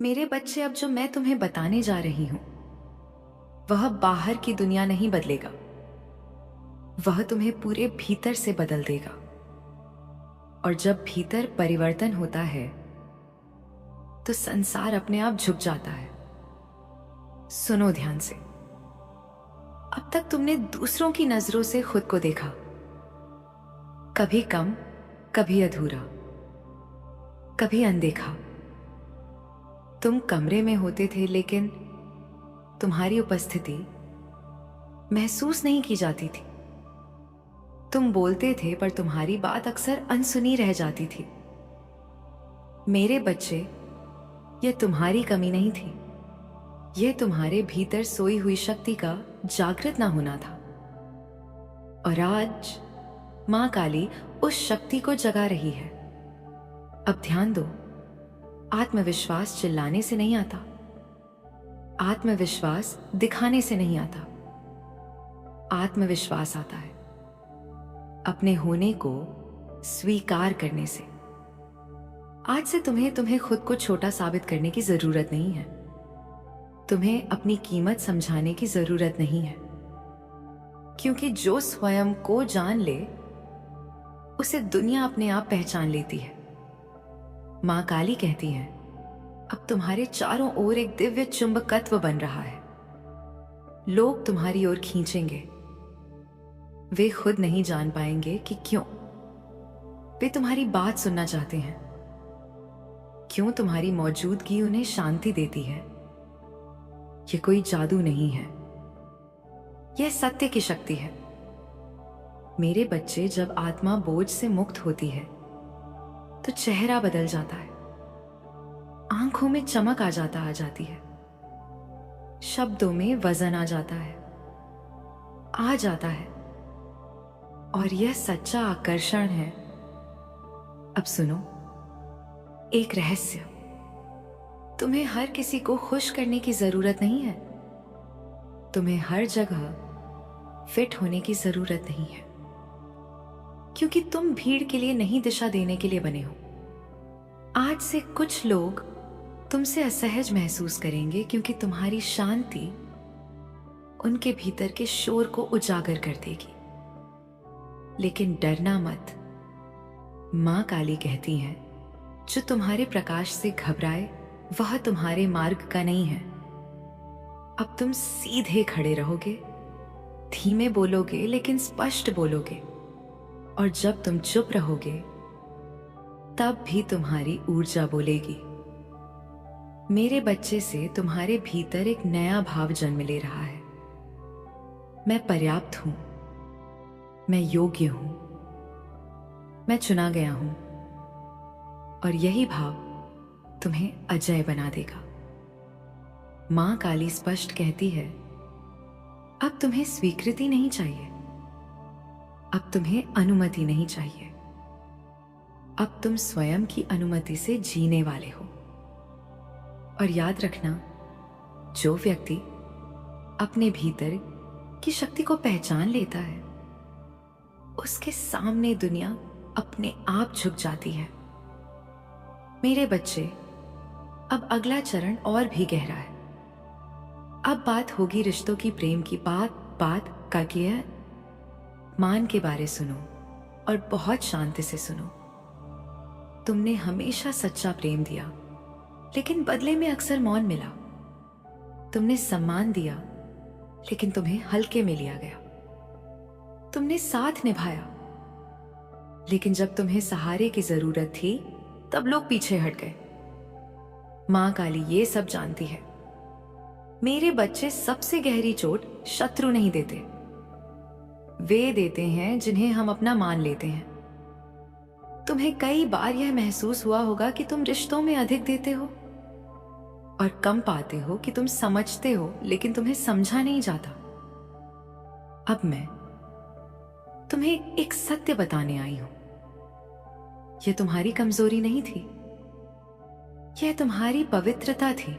मेरे बच्चे, अब जो मैं तुम्हें बताने जा रही हूं वह बाहर की दुनिया नहीं बदलेगा। वह तुम्हें पूरे भीतर से बदल देगा। और जब भीतर परिवर्तन होता है तो संसार अपने आप झुक जाता है। सुनो ध्यान से। अब तक तुमने दूसरों की नजरों से खुद को देखा, कभी कम, कभी अधूरा, कभी अनदेखा। तुम कमरे में होते थे लेकिन तुम्हारी उपस्थिति महसूस नहीं की जाती थी। तुम बोलते थे पर तुम्हारी बात अक्सर अनसुनी रह जाती थी। मेरे बच्चे, यह तुम्हारी कमी नहीं थी, यह तुम्हारे भीतर सोई हुई शक्ति का जागृत ना होना था। और आज मां काली उस शक्ति को जगा रही है। अब ध्यान दो, आत्मविश्वास चिल्लाने से नहीं आता, आत्मविश्वास दिखाने से नहीं आता। आत्मविश्वास आता है अपने होने को स्वीकार करने से। आज से तुम्हें खुद को छोटा साबित करने की जरूरत नहीं है। तुम्हें अपनी कीमत समझाने की जरूरत नहीं है, क्योंकि जो स्वयं को जान ले उसे दुनिया अपने आप पहचान लेती है। मां काली कहती है, अब तुम्हारे चारों ओर एक दिव्य चुंबकत्व बन रहा है। लोग तुम्हारी ओर खींचेंगे। वे खुद नहीं जान पाएंगे कि क्यों। वे तुम्हारी बात सुनना चाहते हैं, क्यों तुम्हारी मौजूदगी उन्हें शांति देती है। यह कोई जादू नहीं है, यह सत्य की शक्ति है। मेरे बच्चे, जब आत्मा बोझ से मुक्त होती है तो चेहरा बदल जाता है, आंखों में चमक आ जाती है, शब्दों में वजन आ जाता है। और यह सच्चा आकर्षण है। अब सुनो एक रहस्य। तुम्हें हर किसी को खुश करने की जरूरत नहीं है। तुम्हें हर जगह फिट होने की जरूरत नहीं है, क्योंकि तुम भीड़ के लिए नहीं, दिशा देने के लिए बने हो। आज से कुछ लोग तुमसे असहज महसूस करेंगे, क्योंकि तुम्हारी शांति उनके भीतर के शोर को उजागर कर देगी। लेकिन डरना मत। मां काली कहती है, जो तुम्हारे प्रकाश से घबराए वह तुम्हारे मार्ग का नहीं है। अब तुम सीधे खड़े रहोगे, धीमे बोलोगे लेकिन स्पष्ट बोलोगे। और जब तुम चुप रहोगे तब भी तुम्हारी ऊर्जा बोलेगी। मेरे बच्चे से तुम्हारे भीतर एक नया भाव जन्म ले रहा है। मैं पर्याप्त हूं, मैं योग्य हूं, मैं चुना गया हूं। और यही भाव तुम्हें अजय बना देगा। मां काली स्पष्ट कहती है, अब तुम्हें स्वीकृति नहीं चाहिए, अब तुम्हें अनुमति नहीं चाहिए। अब तुम स्वयं की अनुमति से जीने वाले हो। और याद रखना, जो व्यक्ति अपने भीतर की शक्ति को पहचान लेता है उसके सामने दुनिया अपने आप झुक जाती है। मेरे बच्चे, अब अगला चरण और भी गहरा है। अब बात होगी रिश्तों की, प्रेम की। बात का किया मान के बारे सुनो, और बहुत शांति से सुनो। तुमने हमेशा सच्चा प्रेम दिया, लेकिन बदले में अक्सर मौन मिला। तुमने सम्मान दिया, लेकिन तुम्हें हल्के में लिया गया। तुमने साथ निभाया, लेकिन जब तुम्हें सहारे की जरूरत थी तब लोग पीछे हट गए। मां काली ये सब जानती है। मेरे बच्चे, सबसे गहरी चोट शत्रु नहीं देते, वे देते हैं जिन्हें हम अपना मान लेते हैं। तुम्हें कई बार यह महसूस हुआ होगा कि तुम रिश्तों में अधिक देते हो और कम पाते हो, कि तुम समझते हो लेकिन तुम्हें समझा नहीं जाता। अब मैं तुम्हें एक सत्य बताने आई हूं। यह तुम्हारी कमजोरी नहीं थी, यह तुम्हारी पवित्रता थी।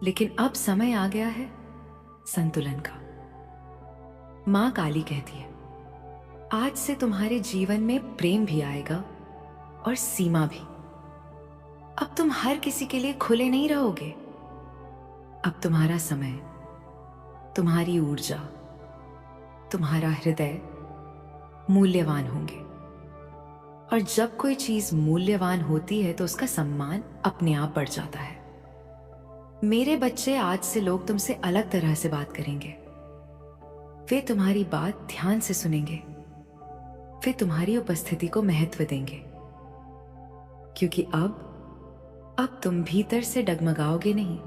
लेकिन अब समय आ गया है संतुलन का। मां काली कहती है, आज से तुम्हारे जीवन में प्रेम भी आएगा और सीमा भी। अब तुम हर किसी के लिए खुले नहीं रहोगे। अब तुम्हारा समय, तुम्हारी ऊर्जा, तुम्हारा हृदय मूल्यवान होंगे। और जब कोई चीज मूल्यवान होती है तो उसका सम्मान अपने आप बढ़ जाता है। मेरे बच्चे, आज से लोग तुमसे अलग तरह से बात करेंगे। वे तुम्हारी बात ध्यान से सुनेंगे। वे तुम्हारी उपस्थिति को महत्व देंगे, क्योंकि अब तुम भीतर से डगमगाओगे नहीं।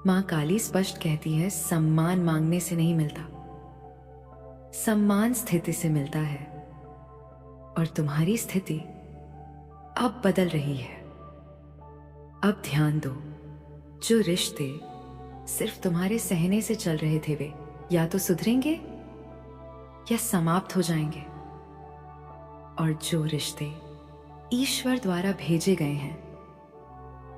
मां काली स्पष्ट कहती है, सम्मान मांगने से नहीं मिलता, सम्मान स्थिति से मिलता है। और तुम्हारी स्थिति अब बदल रही है। अब ध्यान दो, जो रिश्ते सिर्फ तुम्हारे सहने से चल रहे थे, वे या तो सुधरेंगे या समाप्त हो जाएंगे। और जो रिश्ते ईश्वर द्वारा भेजे गए हैं,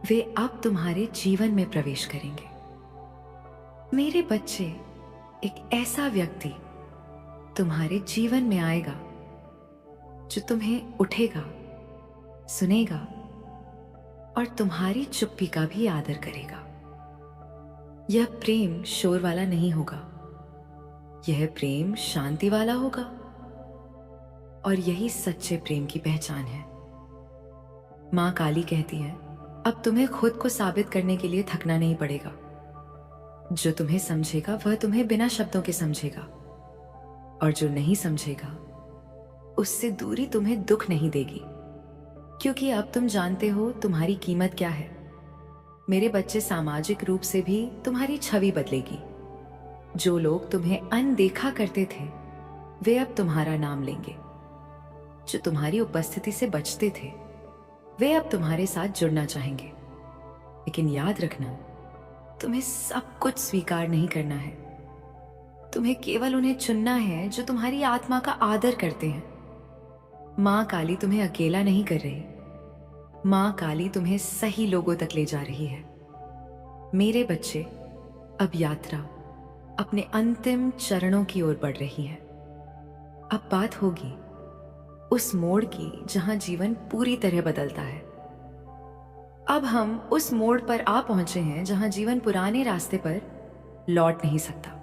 वे अब तुम्हारे जीवन में प्रवेश करेंगे। मेरे बच्चे, एक ऐसा व्यक्ति तुम्हारे जीवन में आएगा जो तुम्हें उठेगा, सुनेगा और तुम्हारी चुप्पी का भी आदर करेगा। यह प्रेम शोर वाला नहीं होगा, यह प्रेम शांति वाला होगा। और यही सच्चे प्रेम की पहचान है। मां काली कहती है, अब तुम्हें खुद को साबित करने के लिए थकना नहीं पड़ेगा। जो तुम्हें समझेगा वह तुम्हें बिना शब्दों के समझेगा, और जो नहीं समझेगा उससे दूरी तुम्हें दुख नहीं देगी, क्योंकि अब तुम जानते हो तुम्हारी कीमत क्या है। मेरे बच्चे, सामाजिक रूप से भी तुम्हारी छवि बदलेगी। जो लोग तुम्हें अनदेखा करते थे, वे अब तुम्हारा नाम लेंगे। जो तुम्हारी उपस्थिति से बचते थे, वे अब तुम्हारे साथ जुड़ना चाहेंगे। लेकिन याद रखना, तुम्हें सब कुछ स्वीकार नहीं करना है। तुम्हें केवल उन्हें चुनना है जो तुम्हारी आत्मा का आदर करते हैं। मां काली तुम्हें अकेला नहीं कर रही। मां काली तुम्हें सही लोगों तक ले जा रही है। मेरे बच्चे, अब यात्रा अपने अंतिम चरणों की ओर बढ़ रही है। अब बात होगी उस मोड़ की जहां जीवन पूरी तरह बदलता है। अब हम उस मोड़ पर आ पहुंचे हैं जहां जीवन पुराने रास्ते पर लौट नहीं सकता।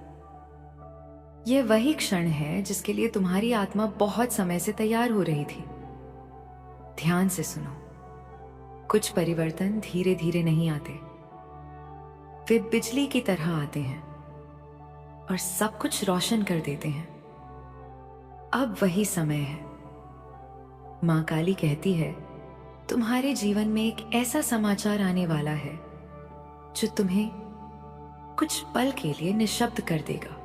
यह वही क्षण है जिसके लिए तुम्हारी आत्मा बहुत समय से तैयार हो रही थी। ध्यान से सुनो, कुछ परिवर्तन धीरे धीरे नहीं आते, वे बिजली की तरह आते हैं और सब कुछ रोशन कर देते हैं। अब वही समय है। मां काली कहती है, तुम्हारे जीवन में एक ऐसा समाचार आने वाला है जो तुम्हें कुछ पल के लिए निशब्द कर देगा।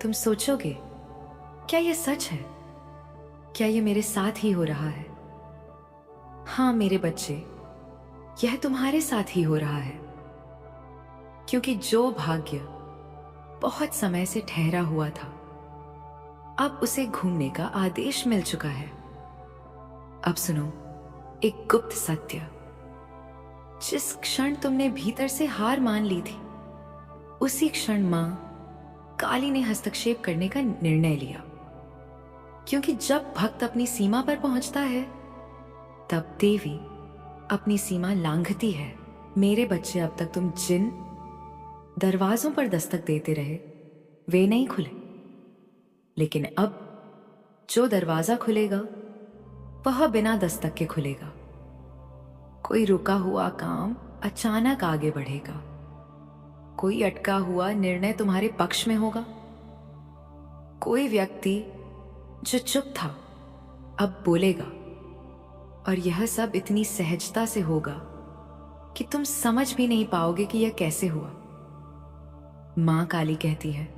तुम सोचोगे, क्या यह सच है? क्या यह मेरे साथ ही हो रहा है? हाँ मेरे बच्चे, यह तुम्हारे साथ ही हो रहा है, क्योंकि जो भाग्य बहुत समय से ठहरा हुआ था, अब उसे घूमने का आदेश मिल चुका है। अब सुनो एक गुप्त सत्य। जिस क्षण तुमने भीतर से हार मान ली थी, उसी क्षण मां काली ने हस्तक्षेप करने का निर्णय लिया। क्योंकि जब भक्त अपनी सीमा पर पहुंचता है, तब देवी अपनी सीमा लांघती है। मेरे बच्चे, अब तक तुम जिन दरवाजों पर दस्तक देते रहे, वे नहीं खुले। लेकिन अब जो दरवाजा खुलेगा, वह बिना दस्तक के खुलेगा। कोई रुका हुआ काम अचानक आगे बढ़ेगा। कोई अटका हुआ निर्णय तुम्हारे पक्ष में होगा। कोई व्यक्ति जो चुप था, अब बोलेगा। और यह सब इतनी सहजता से होगा कि तुम समझ भी नहीं पाओगे कि यह कैसे हुआ। मां काली कहती है,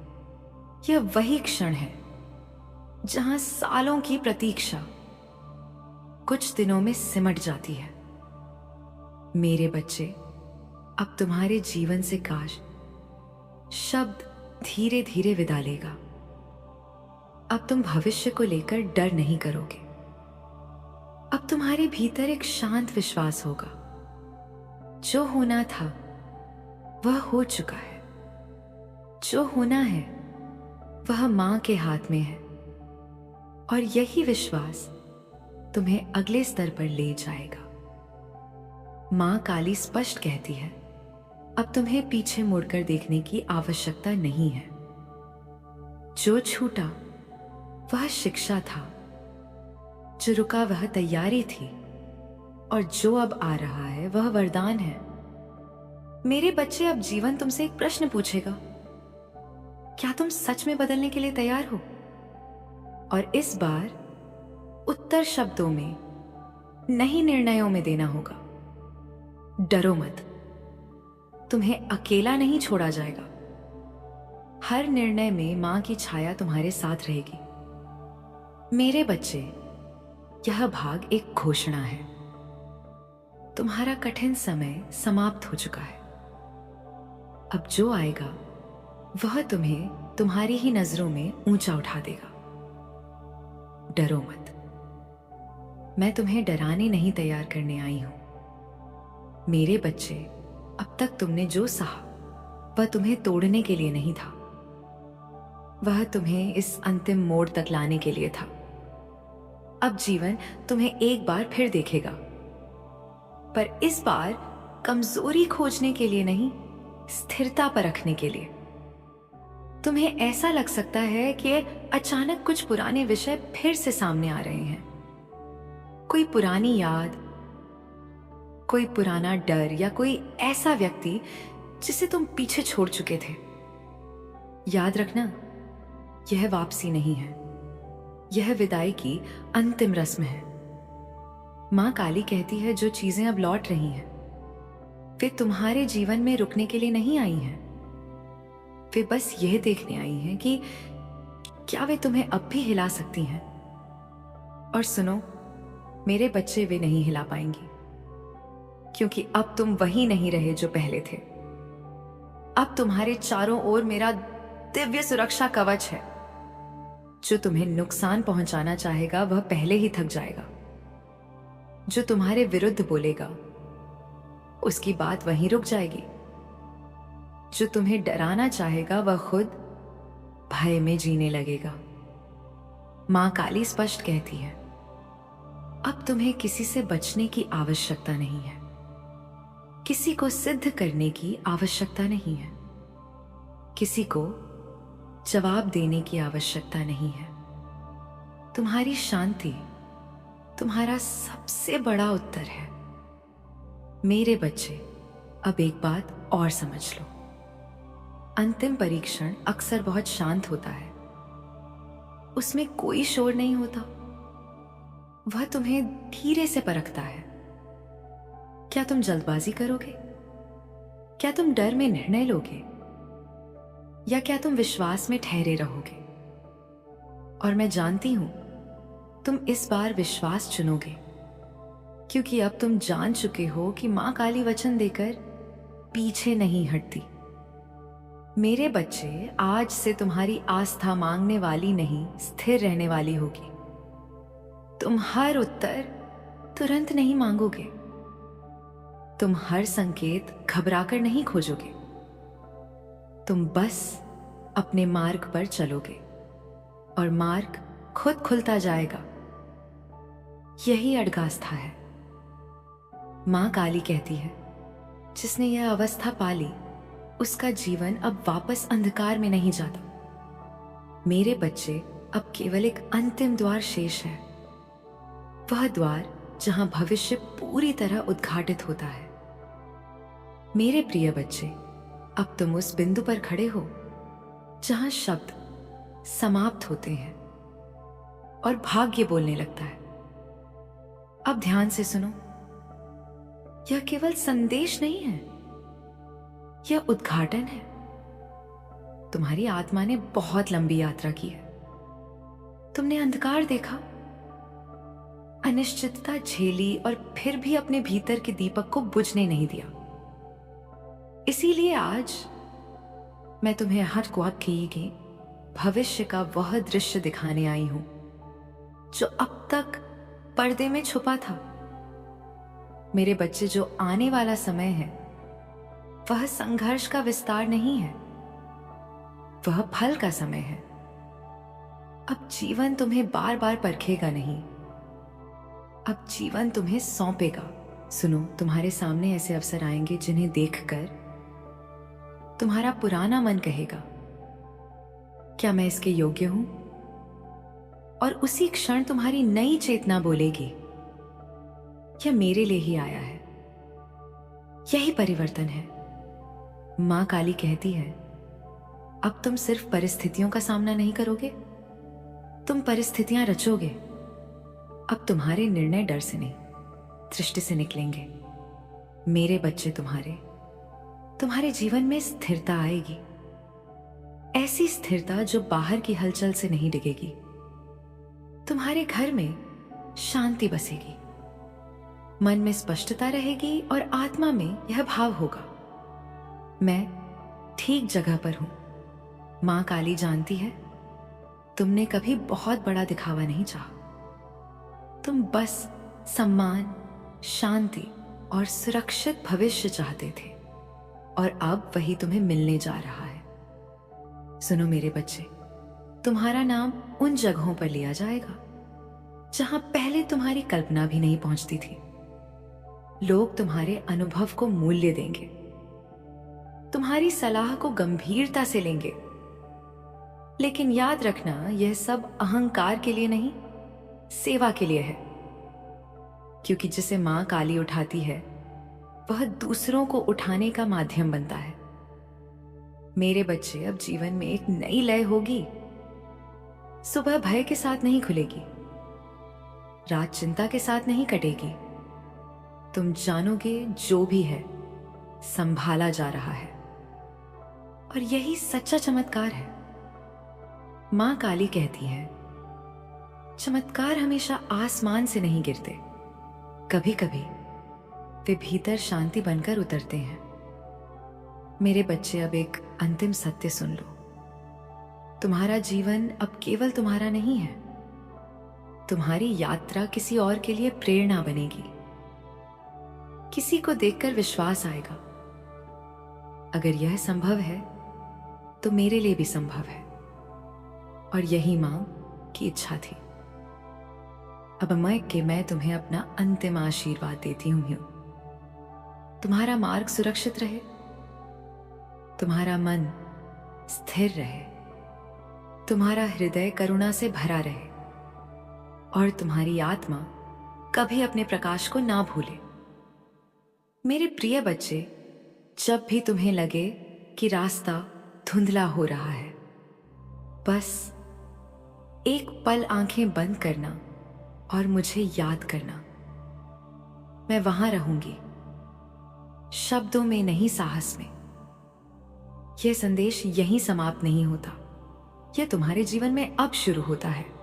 यह वही क्षण है जहां सालों की प्रतीक्षा कुछ दिनों में सिमट जाती है। मेरे बच्चे, अब तुम्हारे जीवन से काश शब्द धीरे धीरे विदा लेगा। अब तुम भविष्य को लेकर डर नहीं करोगे। अब तुम्हारे भीतर एक शांत विश्वास होगा। जो होना था वह हो चुका है। जो होना है वह मां के हाथ में है। और यही विश्वास तुम्हें अगले स्तर पर ले जाएगा। माँ काली स्पष्ट कहती है, अब तुम्हें पीछे मुड़कर देखने की आवश्यकता नहीं है। जो छूटा वह शिक्षा था, जो रुका वह तैयारी थी, और जो अब आ रहा है वह वरदान है। मेरे बच्चे, अब जीवन तुमसे एक प्रश्न पूछेगा। क्या तुम सच में बदलने के लिए तैयार हो? और इस बार उत्तर शब्दों में, नहीं निर्णयों में देना होगा। डरो मत, तुम्हें अकेला नहीं छोड़ा जाएगा। हर निर्णय में मां की छाया तुम्हारे साथ रहेगी। मेरे बच्चे, यह भाग एक घोषणा है। तुम्हारा कठिन समय समाप्त हो चुका है। अब जो आएगा वह तुम्हें तुम्हारी ही नजरों में ऊंचा उठा देगा। डरो मत, मैं तुम्हें डराने नहीं तैयार करने आई हूं। मेरे बच्चे, अब तक तुमने जो सहा वह तुम्हें तोड़ने के लिए नहीं था, वह तुम्हें इस अंतिम मोड़ तक लाने के लिए था। अब जीवन तुम्हें एक बार फिर देखेगा, पर इस बार कमजोरी खोजने के लिए नहीं, स्थिरता परखने के लिए। तुम्हें ऐसा लग सकता है कि अचानक कुछ पुराने विषय फिर से सामने आ रहे हैं। कोई पुरानी याद, कोई पुराना डर, या कोई ऐसा व्यक्ति जिसे तुम पीछे छोड़ चुके थे। याद रखना, यह वापसी नहीं है, यह विदाई की अंतिम रस्म है। मां काली कहती है, जो चीजें अब लौट रही हैं वे तुम्हारे जीवन में रुकने के लिए नहीं आई हैं। वे बस यह देखने आई हैं कि क्या वे तुम्हें अब भी हिला सकती हैं। और सुनो मेरे बच्चे, वे नहीं हिला पाएंगी, क्योंकि अब तुम वही नहीं रहे जो पहले थे। अब तुम्हारे चारों ओर मेरा दिव्य सुरक्षा कवच है। जो तुम्हें नुकसान पहुंचाना चाहेगा वह पहले ही थक जाएगा। जो तुम्हारे विरुद्ध बोलेगा उसकी बात वहीं रुक जाएगी। जो तुम्हें डराना चाहेगा वह खुद भय में जीने लगेगा। मां काली स्पष्ट कहती है, अब तुम्हें किसी से बचने की आवश्यकता नहीं है, किसी को सिद्ध करने की आवश्यकता नहीं है, किसी को जवाब देने की आवश्यकता नहीं है। तुम्हारी शांति तुम्हारा सबसे बड़ा उत्तर है। मेरे बच्चे, अब एक बात और समझ लो। अंतिम परीक्षण अक्सर बहुत शांत होता है। उसमें कोई शोर नहीं होता। वह तुम्हें धीरे से परखता है। क्या तुम जल्दबाजी करोगे? क्या तुम डर में निर्णय लोगे? या क्या तुम विश्वास में ठहरे रहोगे? और मैं जानती हूं तुम इस बार विश्वास चुनोगे, क्योंकि अब तुम जान चुके हो कि मां काली वचन देकर पीछे नहीं हटती। मेरे बच्चे, आज से तुम्हारी आस्था मांगने वाली नहीं, स्थिर रहने वाली होगी। तुम हर उत्तर तुरंत नहीं मांगोगे। तुम हर संकेत घबराकर नहीं खोजोगे। तुम बस अपने मार्ग पर चलोगे और मार्ग खुद खुलता जाएगा। यही अड़गास्था है। मां काली कहती है, जिसने यह अवस्था पाली उसका जीवन अब वापस अंधकार में नहीं जाता। मेरे बच्चे, अब केवल एक अंतिम द्वार शेष है, वह द्वार जहां भविष्य पूरी तरह उद्घाटित होता है। मेरे प्रिय बच्चे, अब तुम उस बिंदु पर खड़े हो जहां शब्द समाप्त होते हैं और भाग्य बोलने लगता है। अब ध्यान से सुनो, यह केवल संदेश नहीं है, यह उद्घाटन है। तुम्हारी आत्मा ने बहुत लंबी यात्रा की है। तुमने अंधकार देखा, अनिश्चितता झेली और फिर भी अपने भीतर के दीपक को बुझने नहीं दिया। इसीलिए आज मैं तुम्हें हर ख्वाब के भविष्य का वह दृश्य दिखाने आई हूं जो अब तक पर्दे में छुपा था। मेरे बच्चे, जो आने वाला समय है वह संघर्ष का विस्तार नहीं है, वह फल का समय है। अब जीवन तुम्हें बार बार परखेगा नहीं, अब जीवन तुम्हें सौंपेगा सुनो, तुम्हारे सामने ऐसे अवसर आएंगे जिन्हें देखकर तुम्हारा पुराना मन कहेगा, क्या मैं इसके योग्य हूं? और उसी क्षण तुम्हारी नई चेतना बोलेगी, यह मेरे लिए ही आया है। यही परिवर्तन है। मां काली कहती है, अब तुम सिर्फ परिस्थितियों का सामना नहीं करोगे, तुम परिस्थितियां रचोगे। अब तुम्हारे निर्णय डर से नहीं, दृष्टि से निकलेंगे। मेरे बच्चे, तुम्हारे जीवन में स्थिरता आएगी, ऐसी स्थिरता जो बाहर की हलचल से नहीं डिगेगी। तुम्हारे घर में शांति बसेगी, मन में स्पष्टता रहेगी और आत्मा में यह भाव होगा, मैं ठीक जगह पर हूं। मां काली जानती है, तुमने कभी बहुत बड़ा दिखावा नहीं चाहा। तुम बस सम्मान, शांति और सुरक्षित भविष्य चाहते थे, और अब वही तुम्हें मिलने जा रहा है। सुनो मेरे बच्चे, तुम्हारा नाम उन जगहों पर लिया जाएगा जहां पहले तुम्हारी कल्पना भी नहीं पहुंचती थी। लोग तुम्हारे अनुभव को मूल्य देंगे, तुम्हारी सलाह को गंभीरता से लेंगे। लेकिन याद रखना, यह सब अहंकार के लिए नहीं, सेवा के लिए है। क्योंकि जिसे मां काली उठाती है, वह दूसरों को उठाने का माध्यम बनता है। मेरे बच्चे, अब जीवन में एक नई लय होगी। सुबह भय के साथ नहीं खुलेगी, रात चिंता के साथ नहीं कटेगी। तुम जानोगे जो भी है संभाला जा रहा है, और यही सच्चा चमत्कार है। मां काली कहती है, चमत्कार हमेशा आसमान से नहीं गिरते, कभी कभी वे भीतर शांति बनकर उतरते हैं। मेरे बच्चे, अब एक अंतिम सत्य सुन लो। तुम्हारा जीवन अब केवल तुम्हारा नहीं है। तुम्हारी यात्रा किसी और के लिए प्रेरणा बनेगी। किसी को देखकर विश्वास आएगा, अगर यह संभव है तो मेरे लिए भी संभव है। और यही मां की इच्छा थी। अब मैं तुम्हें अपना अंतिम आशीर्वाद देती हूं। तुम्हारा मार्ग सुरक्षित रहे, तुम्हारा मन स्थिर रहे, तुम्हारा हृदय करुणा से भरा रहे, और तुम्हारी आत्मा कभी अपने प्रकाश को ना भूले। मेरे प्रिय बच्चे, जब भी तुम्हें लगे कि रास्ता धुंधला हो रहा है, बस एक पल आंखें बंद करना और मुझे याद करना। मैं वहां रहूंगी, शब्दों में नहीं, साहस में। यह संदेश यहीं समाप्त नहीं होता, यह तुम्हारे जीवन में अब शुरू होता है।